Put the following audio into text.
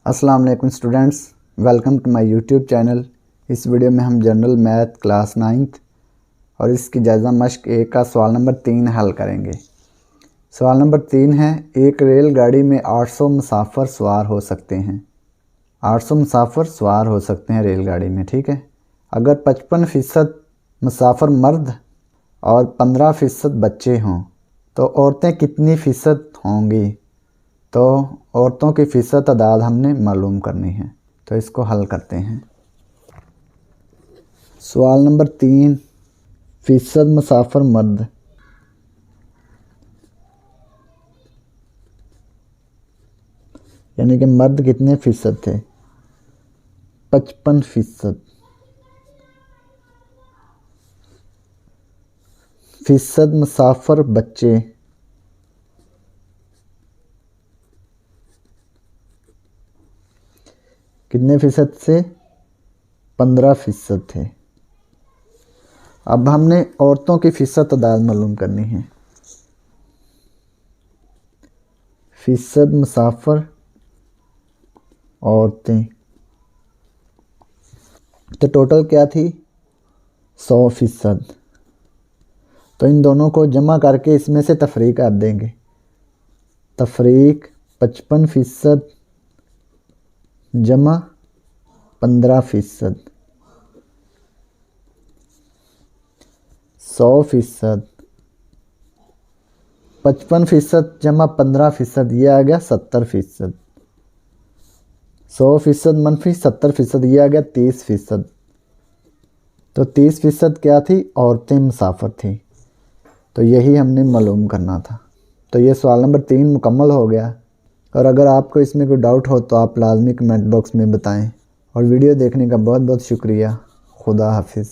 अस्सलाम वालेकुम students, welcome to my YouTube channel. इस वीडियो में हम जनरल मैथ क्लास 9th और इसकी जायज़ा मश्क 1 का सवाल नंबर 3 हल करेंगे। सवाल नंबर 3 है, एक रेलगाड़ी में 800 मुसाफिर सवार हो सकते हैं। 800 मुसाफिर सवार हो सकते हैं रेलगाड़ी में, ठीक है। अगर 55% मुसाफिर मर्द और 15% बच्चे हों तो औरतें कितनी फ़ीसद होंगी? तो औरतों की फ़ीसद तादाद हमने मालूम करनी है, तो इसको हल करते हैं। सवाल नंबर 3, फ़ीसद मुसाफिर मर्द। यानी कि मर्द कितने फ़ीसद थे? 55%। फ़ीसद मुसाफिर बच्चे, कितने फ़ीसद से? 15% थे। अब हमने औरतों की फ़ीसद तादाद मालूम करनी है। फ़ीसद मुसाफिर औरतें, तो टोटल क्या थी? 100%। तो इन दोनों को जमा करके इसमें से तफरीक कर देंगे। तफरीक 55% जमा 15%, 100%। 55% जमा 15% ये आ गया 70%। 100% मनफी 70% ये आ गया 30%। तो 30% क्या थी? औरतें मुसाफिर थी। तो यही हमने मालूम करना था। तो ये सवाल नंबर 3 मुकम्मल हो गया। और अगर आपको इसमें कोई डाउट हो तो आप लाजमी कमेंट बॉक्स में बताएं। और वीडियो देखने का बहुत बहुत शुक्रिया। खुदा हाफिज़।